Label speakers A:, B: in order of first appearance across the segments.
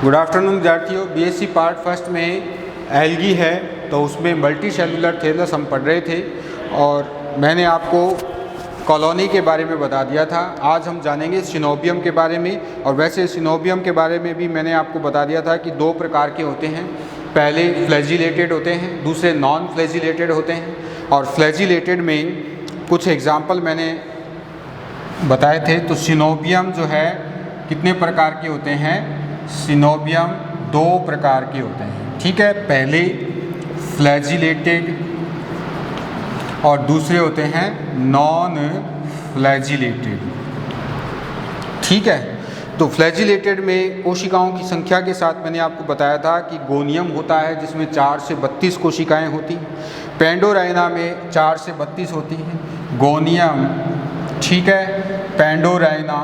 A: Good afternoon विद्यार्थियों। BSc part first में algae है तो उसमें मल्टी सेलुलर थैलस हम पढ़ रहे थे और मैंने आपको कॉलोनी के बारे में बता दिया था। आज हम जानेंगे सिनोबियम के बारे में। और वैसे सिनोबियम के बारे में भी मैंने आपको बता दिया था कि दो प्रकार के होते हैं। पहले फ्लैजिलेटेड होते हैं, दूसरे नॉन फ्लैजिलेटेड होते हैं। और फ्लैजिलेटेड में कुछ एग्जाम्पल मैंने बताए थे। तो सिनोबियम जो है कितने प्रकार के होते हैं? सिनोबियम दो प्रकार के होते हैं, ठीक है। पहले फ्लैजिलेटेड और दूसरे होते हैं नॉन फ्लैजिलेटेड, ठीक है। तो फ्लैजिलेटेड में कोशिकाओं की संख्या के साथ मैंने आपको बताया था कि गोनियम होता है जिसमें 4 से 32 कोशिकाएं होती हैं। पेंडोराइना में 4 से 32 होती हैं। गोनियम, ठीक है, पेंडोराइना,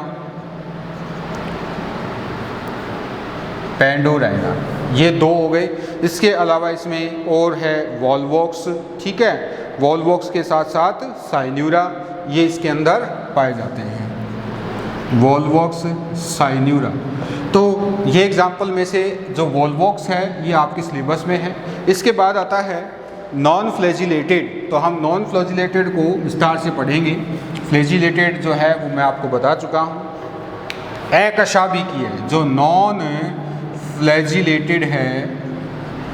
A: ये दो हो गए। इसके अलावा इसमें और है वॉल्वॉक्स, ठीक है। वॉल्वॉक्स के साथ साथ साइन्यूरा, ये इसके अंदर पाए जाते हैं। वॉल्वॉक्स, साइन्यूरा। तो ये एग्जाम्पल में से जो वॉल्वॉक्स है ये आपके सिलेबस में है। इसके बाद आता है नॉन फ्लैजिलेटेड। तो हम नॉन फ्लैजिलेटेड को विस्तार से पढ़ेंगे। फ्लैजिलेटेड जो है वो मैं आपको बता चुका हूँ। अकशाभिकीय है जो नॉन फ्लैजिलेटेड है,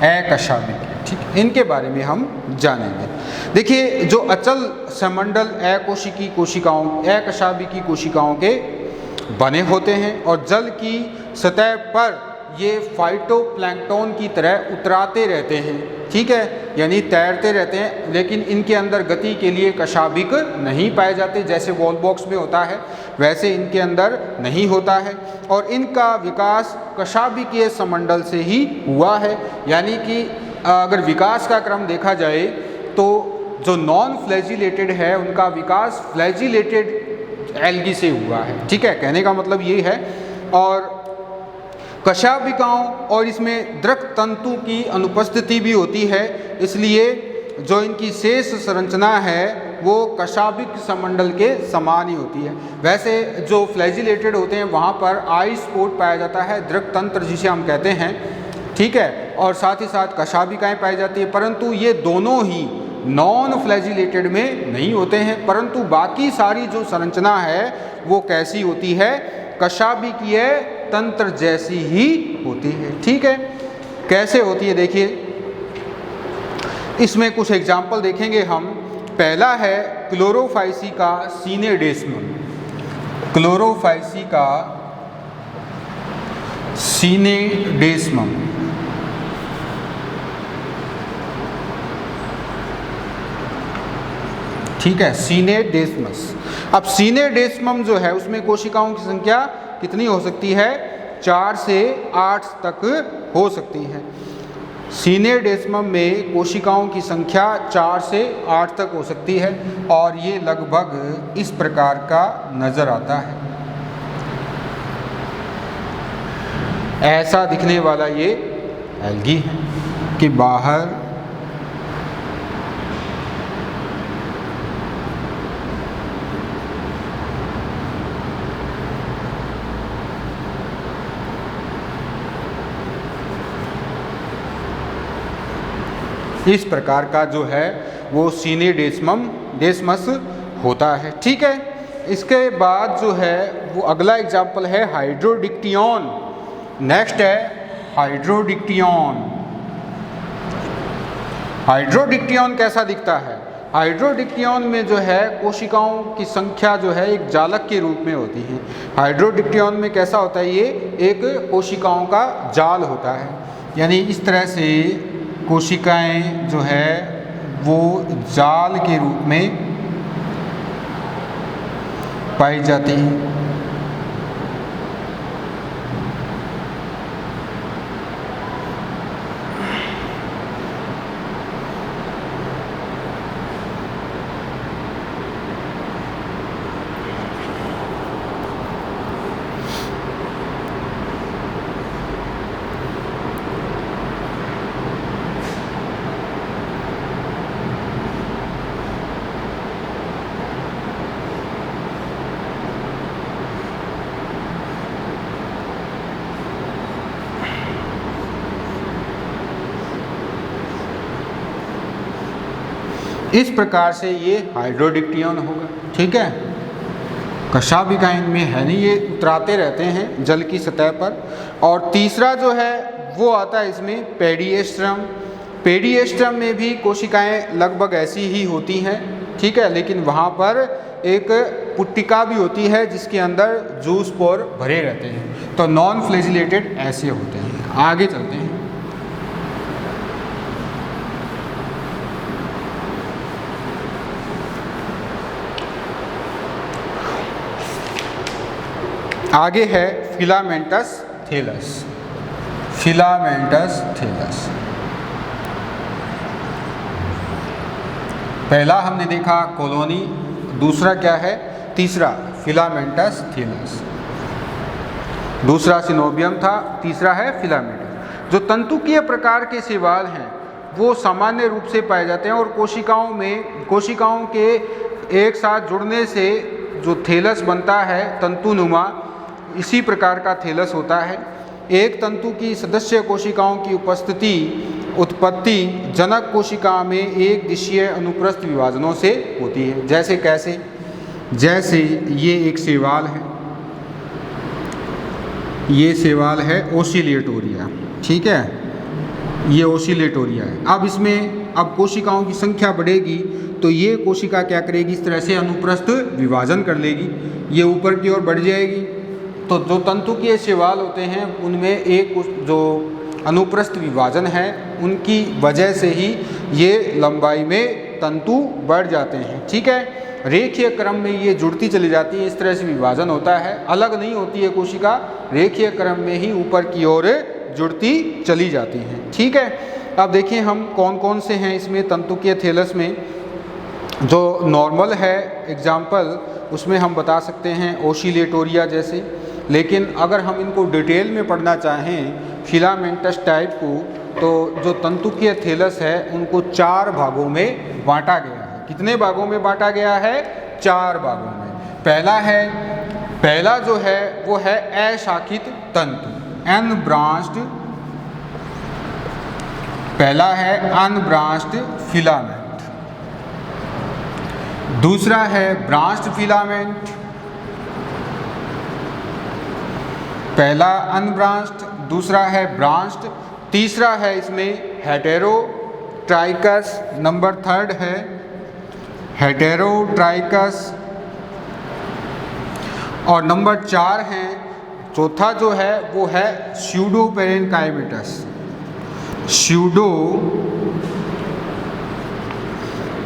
A: अकशाभिकीय, ठीक। इनके बारे में हम जानेंगे। देखिए, जो अचल समंडल अकोशिकी कोशिकाओं, अकशाभिकी कोशिकाओं के बने होते हैं और जल की सतह पर ये फाइटोप्लैंक्टन की तरह उतराते रहते हैं, ठीक है, यानी तैरते रहते हैं। लेकिन इनके अंदर गति के लिए कशाभिक नहीं पाए जाते। जैसे वॉल्वॉक्स में होता है वैसे इनके अंदर नहीं होता है। और इनका विकास कशाभिकीय समंडल से ही हुआ है। यानी कि अगर विकास का क्रम देखा जाए तो जो नॉन फ्लैजिलेटेड है उनका विकास फ्लैजिलेटेड एल्गी से हुआ है, ठीक है। कहने का मतलब ये है। और कशाभिकाओं और इसमें द्रक तंतु की अनुपस्थिति भी होती है, इसलिए जो इनकी शेष संरचना है वो कशाभिक समंडल के समान ही होती है। वैसे जो फ्लैजिलेटेड होते हैं वहाँ पर आई स्पोर्ट पाया जाता है, द्रक तंत्र जिसे हम कहते हैं, ठीक है। और साथ ही साथ कशाभिकाएँ पाई जाती है। परंतु ये दोनों ही नॉन फ्लैजिलेटेड में नहीं होते हैं। परंतु बाकी सारी जो संरचना है वो कैसी होती है? कशाभिकीय तंत्र जैसी ही होती है, ठीक है। कैसे होती है देखिए, इसमें कुछ एग्जाम्पल देखेंगे हम। पहला है क्लोरोफाइसी का सीनेडेस्मम। क्लोरोफाइसी का सीनेडेस्मम, ठीक है, सीनेडेस्मस। अब सीनेडेस्मम जो है उसमें कोशिकाओं की संख्या कितनी हो सकती है? 4 से 8 तक हो सकती है। सीनेडेस्मम में कोशिकाओं की संख्या 4 से 8 तक हो सकती है और ये लगभग इस प्रकार का नज़र आता है। ऐसा दिखने वाला ये एल्गी है कि बाहर इस प्रकार का जो है वो सीनेडेस्मस होता है, ठीक है। इसके बाद जो है वो अगला एग्जाम्पल है हाइड्रोडिक्टियन। नेक्स्ट है हाइड्रोडिक्टियन। हाइड्रोडिक्टियन कैसा दिखता है? हाइड्रोडिक्टियन में जो है कोशिकाओं की संख्या जो है एक जालक के रूप में होती है। हाइड्रोडिक्टियन में कैसा होता है? ये एक कोशिकाओं का जाल होता है। यानी इस तरह से कोशिकाएं जो है वो जाल के रूप में पाई जाती हैं। इस प्रकार से ये हाइड्रोडिक्टियन होगा। ठीक है, कशाभिका इनमें है नहीं, ये उतराते रहते हैं जल की सतह पर। और तीसरा जो है वो आता है इसमें पेडिएस्ट्रम। पेडिएस्ट्रम में भी कोशिकाएं लगभग ऐसी ही होती हैं, ठीक है, लेकिन वहाँ पर एक पुट्टिका भी होती है जिसके अंदर जूस पोर भरे रहते हैं। तो नॉन फ्लैजिलेटेड ऐसे होते हैं। आगे चलते हैं। आगे है फिलामेंटस थैलस। फिलामेंटस थैलस पहला हमने देखा कॉलोनी, दूसरा क्या है, तीसरा फिलामेंटस थैलस। दूसरा सिनोबियम था, तीसरा है फिलामेंटस। जो तंतुकीय प्रकार के शैवाल हैं वो सामान्य रूप से पाए जाते हैं और कोशिकाओं के एक साथ जुड़ने से जो थैलस बनता है तंतुनुमा, इसी प्रकार का थैलस होता है। एक तंतु की सदस्य कोशिकाओं की उत्पत्ति जनक कोशिका में एक दिशीय अनुप्रस्थ विभाजनों से होती है। जैसे कैसे, जैसे ये एक शैवाल है, ये शैवाल है ओसिलेटोरिया। ठीक है, ये ओसिलेटोरिया है। अब इसमें कोशिकाओं की संख्या बढ़ेगी तो ये कोशिका क्या करेगी, इस तरह से अनुप्रस्थ विभाजन कर लेगी, ये ऊपर की ओर बढ़ जाएगी। तो जो तंतुकीय शैवाल होते हैं उनमें एक जो अनुप्रस्थ विभाजन है उनकी वजह से ही ये लंबाई में तंतु बढ़ जाते हैं। ठीक है, रेखीय क्रम में ये जुड़ती चली जाती है, इस तरह से विभाजन होता है, अलग नहीं होती है कोशिका, रेखीय क्रम में ही ऊपर की ओर जुड़ती चली जाती हैं। ठीक है, अब देखिए हम कौन कौन से हैं इसमें तंतुकीय थैलस में। जो नॉर्मल है एग्जाम्पल उसमें हम बता सकते हैं ओसिलेटोरिया जैसे, लेकिन अगर हम इनको डिटेल में पढ़ना चाहें फिलामेंटस टाइप को, तो जो तंतुकीय थैलस है उनको 4 भागों में बांटा गया है। कितने भागों में बांटा गया है, 4 भागों में। पहला जो है वो है अशाखित तंतु, अनब्रांच्ड। पहला है अनब्रांच्ड फिलामेंट। दूसरा है ब्रांच्ड फिलामेंट, पहला अनब्रांच्ड, दूसरा है ब्रांच्ड, तीसरा है इसमें हेटेरोट्राइकस, नंबर 3 है हेटेरोट्राइकस, और नंबर 4 है, चौथा जो है वो है स्यूडो पेरेनकाइमेटस। स्यूडो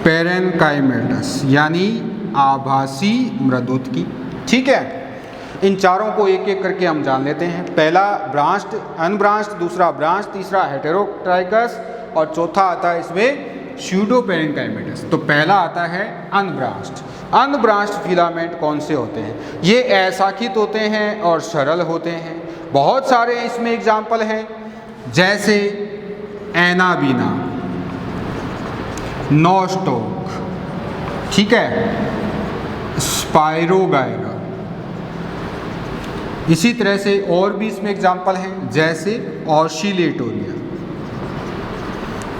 A: पेरेनकाइमेटस यानी आभासी मृदुतकी। ठीक है, इन चारों को एक एक करके हम जान लेते हैं। पहला ब्रांच्ड, अनब्रांच्ड, दूसरा ब्रांच, तीसरा हेटेरोट्राइकस और चौथा आता है इसमें स्यूडो पेरेनकाइमेटस। तो पहला आता है अनब्रांच्ड। अनब्रांच्ड फिलामेंट कौन से होते हैं, ये अशाखित होते हैं और सरल होते हैं। बहुत सारे इसमें एग्जाम्पल हैं, जैसे एनाबीना, नोस्टोक, ठीक है, स्पाइरोगाइरा। इसी तरह से और भी इसमें एग्जाम्पल हैं, जैसे ऑसिलेटोरिया।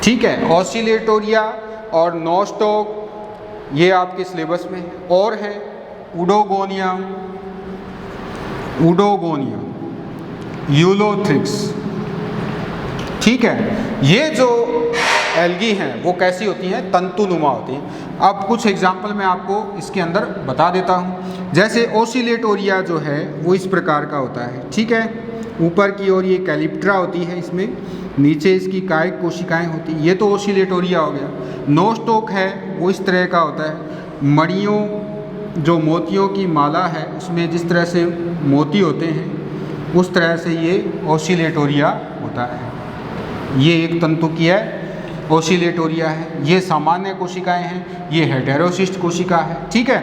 A: ठीक है, ऑसिलेटोरिया और नोस्टोक ये आपके सिलेबस में है। और है उडोगोनियम, यूलोथ्रिक्स। ठीक है, ये जो एल्गी हैं वो कैसी होती हैं, तंतुनुमा होती हैं। अब कुछ एग्जाम्पल मैं आपको इसके अंदर बता देता हूँ। जैसे ओसिलेटोरिया जो है वो इस प्रकार का होता है। ठीक है, ऊपर की ओर ये कैलिप्ट्रा होती है, इसमें नीचे इसकी कायिक कोशिकाएं होती हैं, ये तो ओसिलेटोरिया हो गया। नोस्टोक है वो इस तरह का होता है, मणियों जो मोतियों की माला है उसमें जिस तरह से मोती होते हैं उस तरह से ये ओसिलेटोरिया होता है। ये एक तंतुकीय ओसिलेटोरिया है। ये सामान्य कोशिकाएं हैं, ये हेटेरोसिस्ट कोशिका है। ठीक है,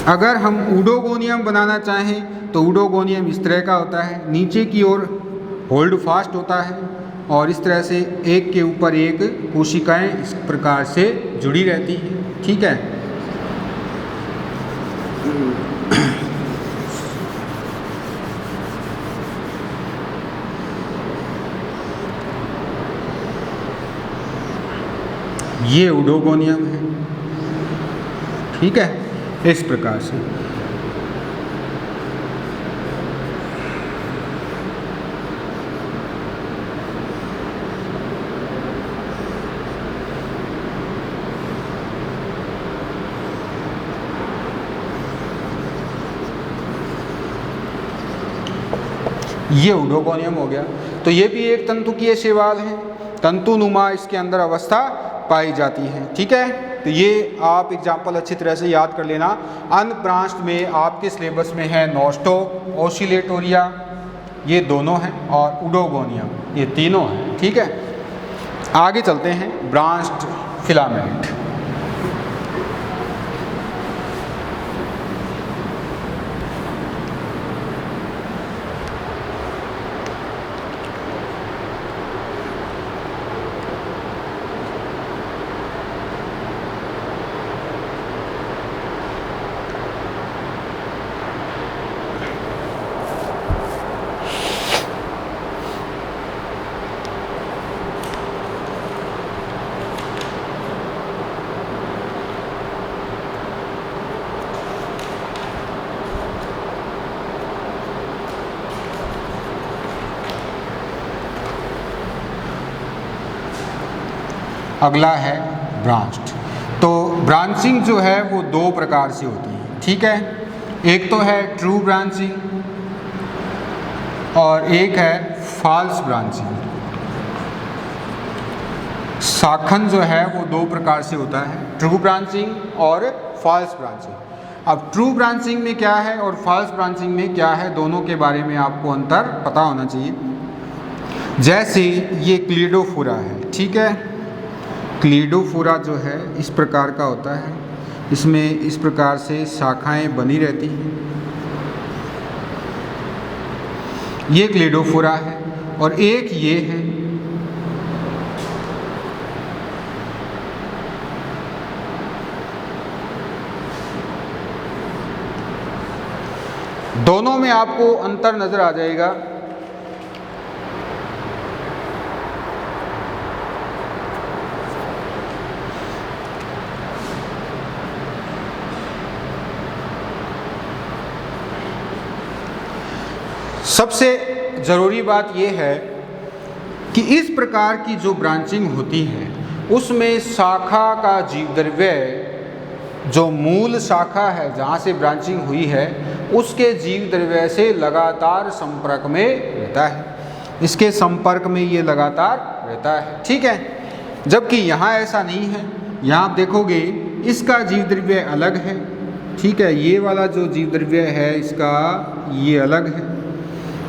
A: अगर हम उडोगोनियम बनाना चाहें तो उडोगोनियम इस तरह का होता है, नीचे की ओर होल्ड फास्ट होता है और इस तरह से एक के ऊपर एक कोशिकाएं इस प्रकार से जुड़ी रहती हैं। ठीक है, ये उडोगोनियम है, ठीक है, इस प्रकार से। ये उडोगोनियम हो गया। तो ये भी एक तंतुकीय शैवाल है, तंतुनुमा इसके अंदर अवस्था पाई जाती है, ठीक है। तो ये आप एग्जाम्पल अच्छी तरह से याद कर लेना। अनब्रांच्ड में आपके सिलेबस में है नोस्टो, ओसिलेटोरिया, ये दोनों हैं, और उडोगोनियम, ये तीनों हैं, ठीक है। आगे चलते हैं, ब्रांच्ड फिलामेंट। अगला है ब्रांच्ड। तो ब्रांचिंग जो है वो दो प्रकार से होती है, ठीक है। एक तो है ट्रू ब्रांचिंग और एक है फॉल्स ब्रांचिंग। शाखन जो है वो दो प्रकार से होता है, ट्रू ब्रांचिंग और फॉल्स ब्रांचिंग। अब ट्रू ब्रांचिंग में क्या है और फॉल्स ब्रांचिंग में क्या है, दोनों के बारे में आपको अंतर पता होना चाहिए। जैसे ये क्लीडोफोरा है, ठीक है। क्लीडोफोरा जो है इस प्रकार का होता है, इसमें इस प्रकार से शाखाएं बनी रहती हैं, ये क्लीडोफोरा है। और एक ये है, दोनों में आपको अंतर नजर आ जाएगा। सबसे ज़रूरी बात यह है कि इस प्रकार की जो ब्रांचिंग होती है उसमें शाखा का जीवद्रव्य, जो मूल शाखा है जहाँ से ब्रांचिंग हुई है, उसके जीवद्रव्य से लगातार संपर्क में रहता है, इसके संपर्क में ये लगातार रहता है, ठीक है। जबकि यहाँ ऐसा नहीं है, यहाँ आप देखोगे इसका जीवद्रव्य अलग है, ठीक है। ये वाला जो जीवद्रव्य है इसका ये अलग है,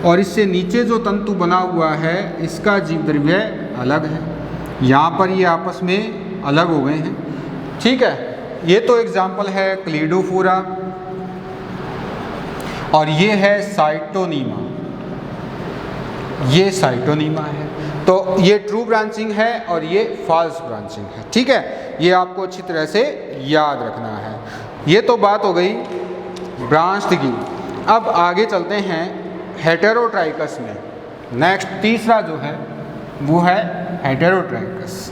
A: और इससे नीचे जो तंतु बना हुआ है इसका जीवद्रव्य अलग है। यहाँ पर ये आपस में अलग हो गए हैं, ठीक है। ये तो एग्जाम्पल है क्लीडोफोरा, और ये है साइटोनीमा, ये साइटोनीमा है। तो ये ट्रू ब्रांचिंग है और ये फॉल्स ब्रांचिंग है, ठीक है। ये आपको अच्छी तरह से याद रखना है। ये तो बात हो गई ब्रांच्ड की। अब आगे चलते हैं हेटेरोट्राइकस में। नेक्स्ट तीसरा जो है वो है हेटेरोट्राइकस।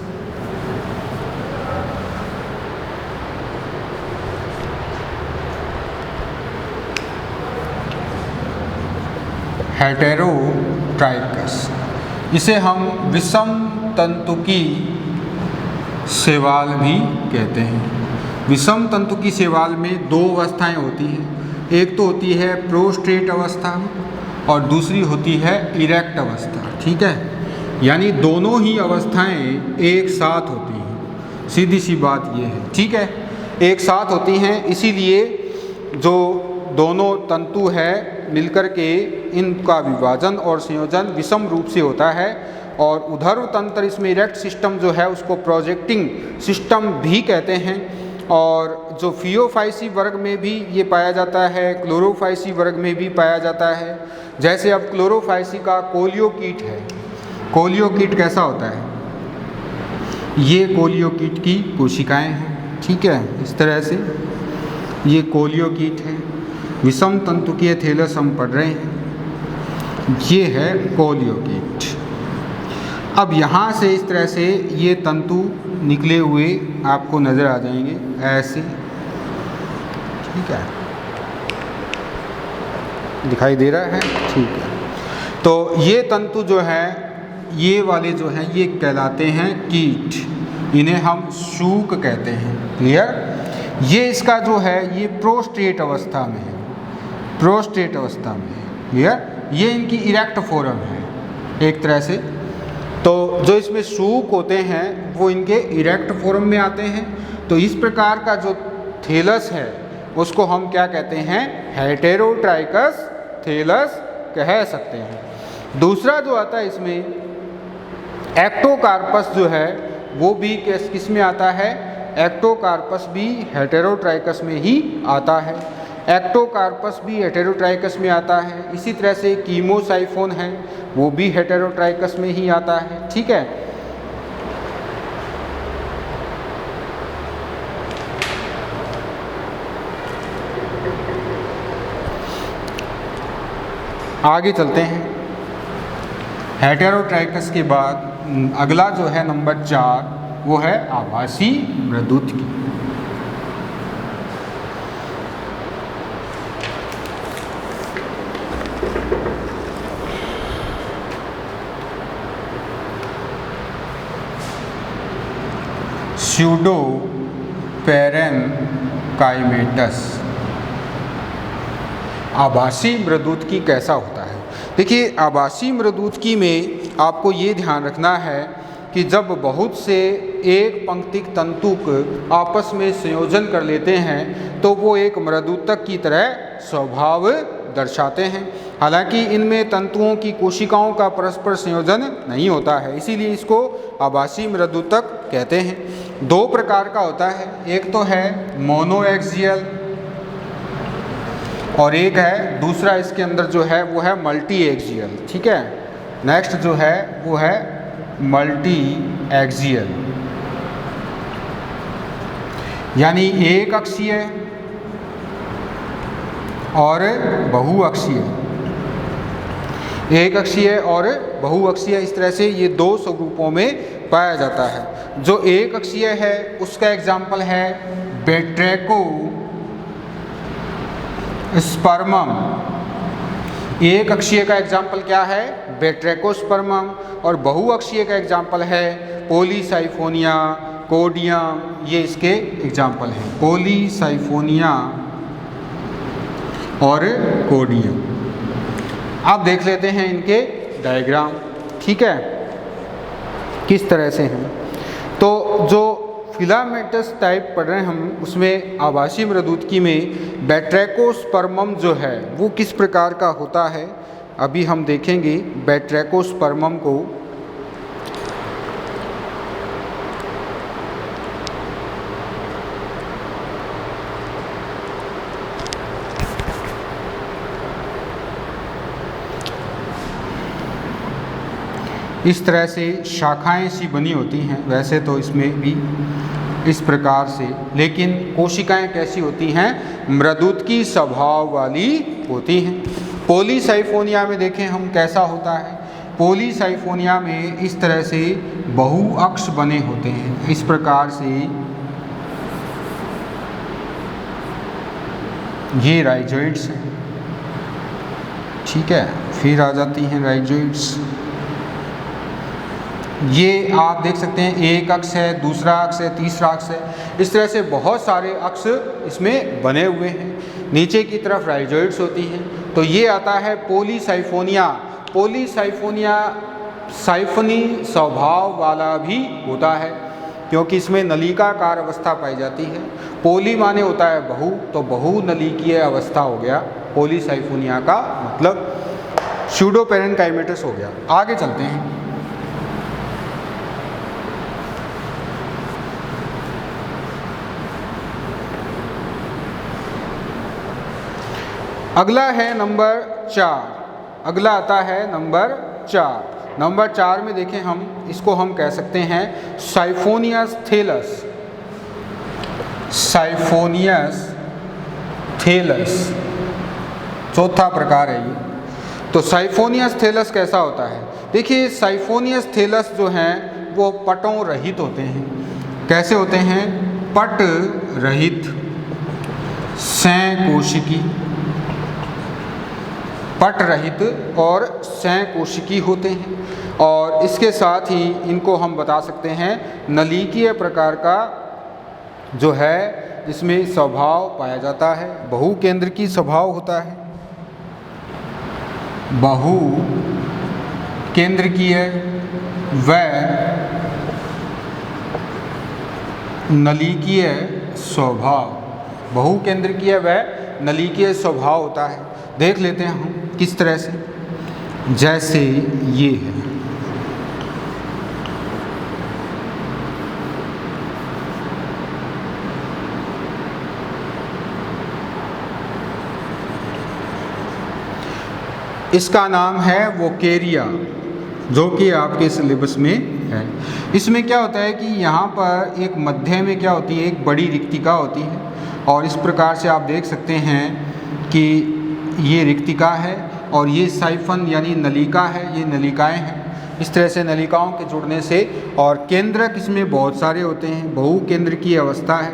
A: हेटेरोट्राइकस, इसे हम विषम तंतुकी शैवाल भी कहते हैं। विषम तंतुकी शैवाल में दो अवस्थाएं होती हैं, एक तो होती है प्रोस्ट्रेट अवस्था और दूसरी होती है इरेक्ट अवस्था, ठीक है। यानी दोनों ही अवस्थाएं एक साथ होती हैं, सीधी सी बात ये है, ठीक है, एक साथ होती हैं। इसीलिए जो दोनों तंतु है मिलकर के इनका विभाजन और संयोजन विषम रूप से होता है। और उधर्व तंत्र, इसमें इरेक्ट सिस्टम जो है उसको प्रोजेक्टिंग सिस्टम भी कहते हैं। और जो फियोफाइसी वर्ग में भी ये पाया जाता है, क्लोरोफाइसी वर्ग में भी पाया जाता है। जैसे अब क्लोरोफाइसी का कोलियोकीट है, कोलियोकीट कैसा होता है, ये कोलियोकीट की कोशिकाएं हैं, ठीक है। इस तरह से ये कोलियोकीट है। विषम तंतुकीय थैलस हम पढ़ रहे हैं, ये है कोलियोकीट। अब यहाँ से इस तरह से ये तंतु निकले हुए आपको नज़र आ जाएंगे ऐसे, ठीक है, दिखाई दे रहा है, ठीक है। तो ये तंतु जो है, ये वाले जो हैं, ये कहलाते हैं कीट, इन्हें हम शूक कहते हैं। क्लियर? ये इसका जो है ये प्रोस्टेट अवस्था में है, प्रोस्टेट अवस्था में है। क्लियर? ये इनकी इरेक्ट फोरम है एक तरह से। तो जो इसमें शूक होते हैं वो इनके इरेक्ट फोरम में आते हैं। तो इस प्रकार का जो थैलस है उसको हम क्या कहते हैं? हेटेरोट्राइकस थैलस कह सकते हैं। दूसरा जो आता है इसमें एक्टोकार्पस जो है वो भी किस में आता है? एक्टोकार्पस भी हेटेरोट्राइकस में ही आता है। एक्टोकार्पस भी हेटेरोट्राइकस में आता है। इसी तरह से कीमोसाइफोन है वो भी हेटेरोट्राइकस में ही आता है। ठीक है। आगे चलते हैं। हेटेरोट्राइकस के बाद अगला जो है नंबर 4 वो है आभासी मृदुतकी। Pseudo parenchymatous. आभासी मृदुतकी कैसा होता है? देखिए, आभासी मृदुतकी में आपको ये ध्यान रखना है कि जब बहुत से एक पंक्तिक तंतुक आपस में संयोजन कर लेते हैं तो वो एक मृदुतक की तरह स्वभाव दर्शाते हैं। हालांकि इनमें तंतुओं की कोशिकाओं का परस्पर संयोजन नहीं होता है, इसीलिए इसको आभासी मृदुतक कहते हैं। 2 प्रकार का होता है, एक तो है मोनोएक्सियल और एक है दूसरा इसके अंदर जो है वो है मल्टी एक्सियल। ठीक है। नेक्स्ट जो है वो है मल्टी एक्सियल, यानी एक अक्षीय और बहुअक्षीय, एक अक्षीय और बहुअक्षीय, इस तरह से ये 2 स्वरूपों में पाया जाता है। जो एक अक्षीय है उसका एग्जाम्पल है बेट्रैको स्पर्मम। एक अक्षीय का एग्जाम्पल क्या है? बेट्रैकोस्पर्मम। और बहुअक्षीय का एग्जाम्पल है पॉलीसाइफोनिया, कोडियम, ये इसके एग्जाम्पल हैं, पॉलीसाइफोनिया और कोडियम। आप देख लेते हैं इनके डायग्राम। ठीक है, किस तरह से हैं। तो जो फिलामेंटस टाइप पढ़ रहे हैं हम, उसमें आभासी मृदुतकी में बेट्रैकोस्पर्मम जो है वो किस प्रकार का होता है अभी हम देखेंगे। बेट्रैकोस्पर्मम को इस तरह से शाखाएं सी बनी होती हैं, वैसे तो इसमें भी इस प्रकार से, लेकिन कोशिकाएं कैसी होती हैं? मृदुतकी स्वभाव वाली होती हैं। पॉलीसाइफोनिया में देखें हम कैसा होता है। पॉलीसाइफोनिया में इस तरह से बहुअक्ष बने होते हैं, इस प्रकार से ये राइजोइड्स हैं। ठीक है, फिर आ जाती हैं राइजोइड्स। ये आप देख सकते हैं एक अक्ष है, दूसरा अक्ष है, तीसरा अक्ष है, इस तरह से बहुत सारे अक्ष इसमें बने हुए हैं। नीचे की तरफ राइजोइड्स होती हैं। तो ये आता है पॉलीसाइफोनिया। पॉलीसाइफोनिया साइफनी स्वभाव वाला भी होता है क्योंकि इसमें नलिकाकार अवस्था पाई जाती है। पोली माने होता है बहु, तो बहुनलिकीय अवस्था हो गया पॉलीसाइफोनिया का मतलब। स्यूडो पैरेनकाइमेटस हो गया। आगे चलते हैं। अगला है नंबर 4। अगला आता है नंबर 4। नंबर 4 में देखें हम, इसको हम कह सकते हैं साइफोनियस थैलस। साइफोनियस थैलस चौथा प्रकार है ये। तो साइफोनियस थैलस कैसा होता है? देखिए साइफोनियस थैलस जो हैं वो पटों रहित होते हैं। कैसे होते हैं? पट रहित संकोशिकी, पट रहित और संकोशिकी होते हैं। और इसके साथ ही इनको हम बता सकते हैं नलिकीय प्रकार का जो है इसमें स्वभाव पाया जाता है, बहुकेंद्रकी स्वभाव होता है, बहु केंद्रकीय व नलिकीय स्वभाव, बहुकेंद्रकीय व नलिकीय स्वभाव होता है। देख लेते हैं हम किस तरह से, जैसे ये है। इसका नाम है वोकेरिया, जो कि आपके सिलेबस में है। इसमें क्या होता है कि यहाँ पर एक मध्य में क्या होती है, एक बड़ी रिक्तिका होती है। और इस प्रकार से आप देख सकते हैं कि ये रिक्तिका है और ये साइफन यानी नलिका है, ये नलिकाएं हैं। इस तरह से नलिकाओं के जुड़ने से, और केंद्रक इसमें बहुत सारे होते हैं, बहुकेंद्र की अवस्था है।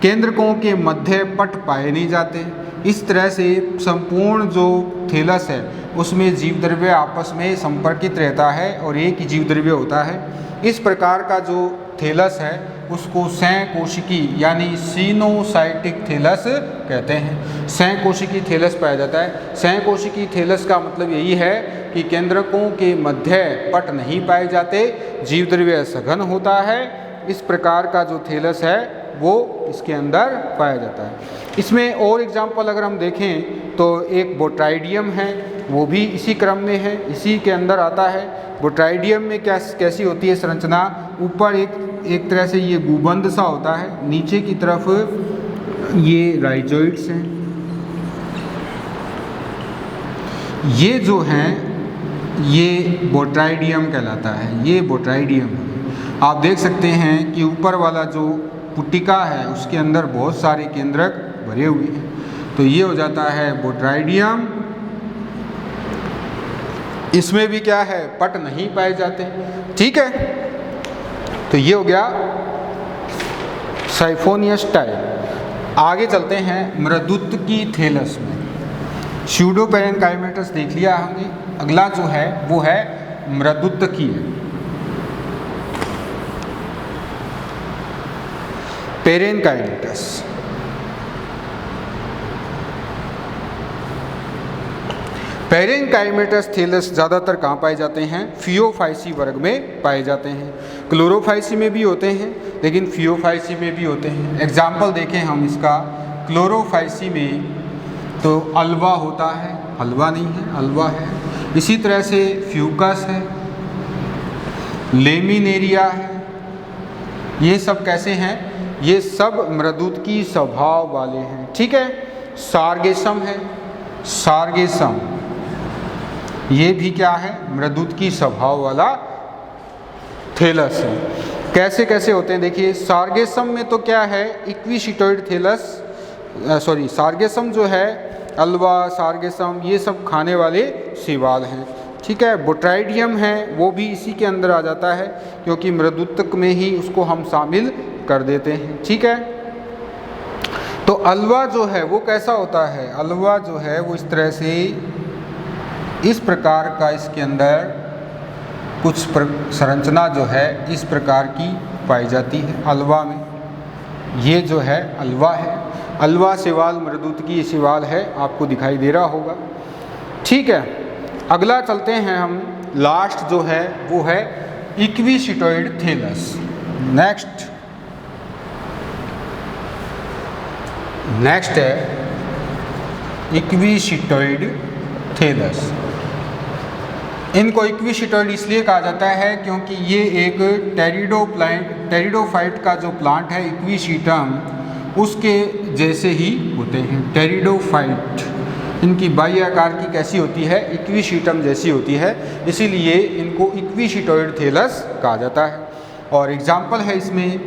A: केंद्रकों के मध्य पट पाए नहीं जाते। इस तरह से संपूर्ण जो थैलस है उसमें जीव द्रव्य आपस में संपर्कित रहता है और एक ही जीव द्रव्य होता है। इस प्रकार का जो थैलस है उसको संकोशिकी यानी सिनोसाइटिक थैलस कहते हैं। संकोशिकी थैलस पाया जाता है। संकोशिकी थैलस का मतलब यही है कि केंद्रकों के मध्य पट नहीं पाए जाते, जीव द्रव्य सघन होता है। इस प्रकार का जो थैलस है वो इसके अंदर पाया जाता है। इसमें और एग्जाम्पल अगर हम देखें तो एक बोट्राइडियम है, वो भी इसी क्रम में है, इसी के अंदर आता है। बोट्राइडियम में कैसी होती है संरचना? ऊपर एक तरह से ये गुबंद सा होता है, नीचे की तरफ ये राइजोइड्स हैं। ये जो हैं ये बोट्राइडियम कहलाता है, ये बोट्राइडियम है। आप देख सकते हैं कि ऊपर वाला जो पुटिका है उसके अंदर बहुत सारे केंद्रक भरे हुए हैं, तो ये हो जाता है बोट्राइडियम। इसमें भी क्या है, पट नहीं पाए जाते। ठीक है, तो ये हो गया साइफोनियस टाइप। आगे चलते हैं मृदुत्की थैलस में। स्यूडो पेरेनकाइमेटस देख लिया हमने। अगला जो है वो है मृदुत्की। पेरेनकाइमेटस, पेरेनकाइमेटस थैलस ज़्यादातर कहाँ पाए जाते हैं? फियोफाइसी वर्ग में पाए जाते हैं। क्लोरोफाइसी में भी होते हैं लेकिन फियोफाइसी में भी होते हैं। एग्जाम्पल देखें हम इसका, क्लोरोफाइसी में तो अल्वा होता है, हलवा नहीं है, अल्वा है। इसी तरह से फ्यूकस है, लेमिनेरिया है। ये सब कैसे हैं? ये सब मृदुत्की स्वभाव वाले हैं। ठीक है, सार्गेसम है, सार्गेसम ये भी क्या है? मृदुत्की स्वभाव वाला थैलस है। कैसे कैसे होते हैं देखिए। सार्गेसम में तो क्या है, इक्विशिटोइड थैलस, सार्गेसम जो है, अल्वा, सार्गेसम ये सब खाने वाले शैवाल हैं। ठीक है, बोट्राइडियम है वो भी इसी के अंदर आ जाता है क्योंकि मृदुत्क में ही उसको हम शामिल कर देते हैं। ठीक है, तो अल्वा जो है वो कैसा होता है? अल्वा जो है वो इस तरह से, इस प्रकार का इसके अंदर कुछ संरचना जो है इस प्रकार की पाई जाती है अल्वा में। ये जो है अल्वा है। अल्वा शैवाल मृदुत्की शैवाल है, आपको दिखाई दे रहा होगा। ठीक है, अगला चलते हैं हम। लास्ट जो है वो है इक्विशिटोइड थैलस। नेक्स्ट है इक्विशिटोइड थैलस। इनको इक्विशिटोइड इसलिए कहा जाता है क्योंकि ये एक टेरिडोफाइट का जो प्लांट है इक्विशिटम, उसके जैसे ही होते हैं। टेरिडोफाइट, इनकी बाह्य आकार की कैसी होती है? इक्विशिटम जैसी होती है, इसीलिए इनको इक्विशिटोइड थैलस कहा जाता है। और एग्जाम्पल है इसमें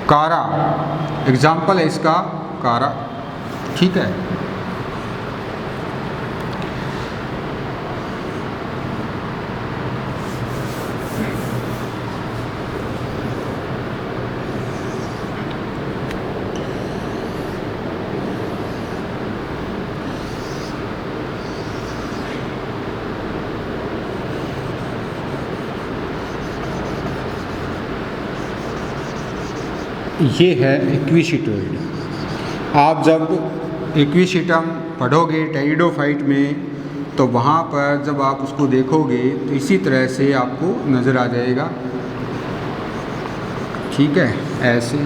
A: कारा, एग्जाम्पल है इसका कारा। ठीक है, ये है इक्विशिटोइड। आप जब इक्विशिटम पढ़ोगे टेरिडोफाइट में तो वहाँ पर जब आप उसको देखोगे तो इसी तरह से आपको नज़र आ जाएगा, ठीक है, ऐसे।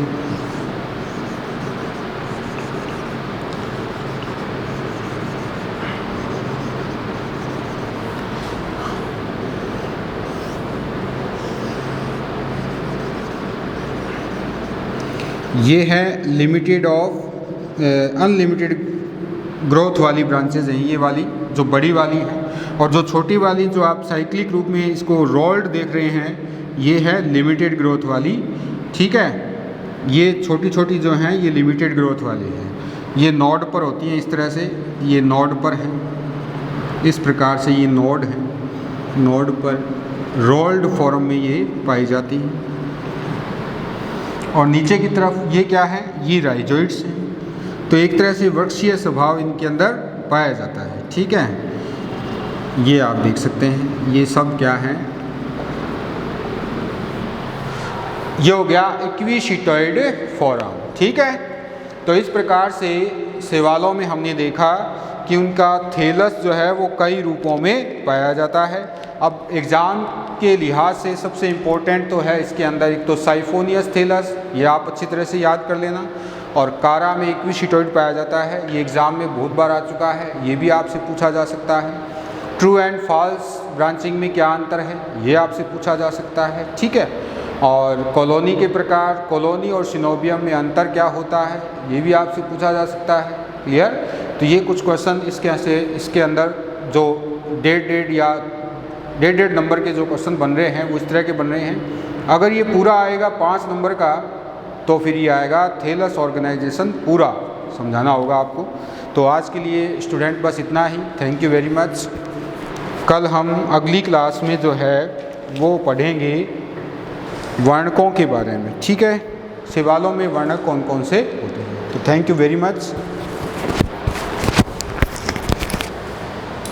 A: ये है लिमिटेड ऑफ अनलिमिटेड ग्रोथ वाली ब्रांचेज हैं, ये वाली जो बड़ी वाली है, और जो छोटी वाली जो आप साइक्लिक रूप में इसको रोल्ड देख रहे हैं ये है लिमिटेड ग्रोथ वाली, ठीक है। ये छोटी छोटी जो हैं ये लिमिटेड ग्रोथ वाली हैं, ये नोड पर होती हैं इस तरह से, ये नोड पर हैं, इस प्रकार से ये नोड हैं, नोड पर रोल्ड फॉर्म में ये पाई जाती हैं। और नीचे की तरफ ये क्या है, ये राइजोइड्स हैं। तो एक तरह से वृक्षीय स्वभाव इनके अंदर पाया जाता है, ठीक है। ये आप देख सकते हैं, ये सब क्या है, ये हो गया इक्विशिटोइड फोरम, ठीक है। तो इस प्रकार से शैवालों में हमने देखा कि उनका थैलस जो है वो कई रूपों में पाया जाता है। अब एग्ज़ाम के लिहाज से सबसे इम्पोर्टेंट तो है इसके अंदर एक तो साइफोनियस थैलस, ये आप अच्छी तरह से याद कर लेना, और कारा में इक्विशिटोइड पाया जाता है, ये एग्ज़ाम में बहुत बार आ चुका है, ये भी आपसे पूछा जा सकता है। ट्रू एंड फॉल्स ब्रांचिंग में क्या अंतर है, ये आपसे पूछा जा सकता है, ठीक है। और कॉलोनी के प्रकार, कॉलोनी और सिनोबियम में अंतर क्या होता है, ये भी आपसे पूछा जा सकता है, क्लियर। तो ये कुछ क्वेश्चन इसके अंदर जो डेड नंबर के जो क्वेश्चन बन रहे हैं वो इस तरह के बन रहे हैं। अगर ये पूरा आएगा 5 नंबर का तो फिर ये आएगा थैलस ऑर्गेनाइजेशन पूरा समझाना होगा आपको। तो आज के लिए स्टूडेंट बस इतना ही, थैंक यू वेरी मच। कल हम अगली क्लास में जो है वो पढ़ेंगे वर्णकों के बारे में, ठीक है, शैवालों में वर्णक कौन कौन से होते हैं। तो थैंक यू वेरी मच।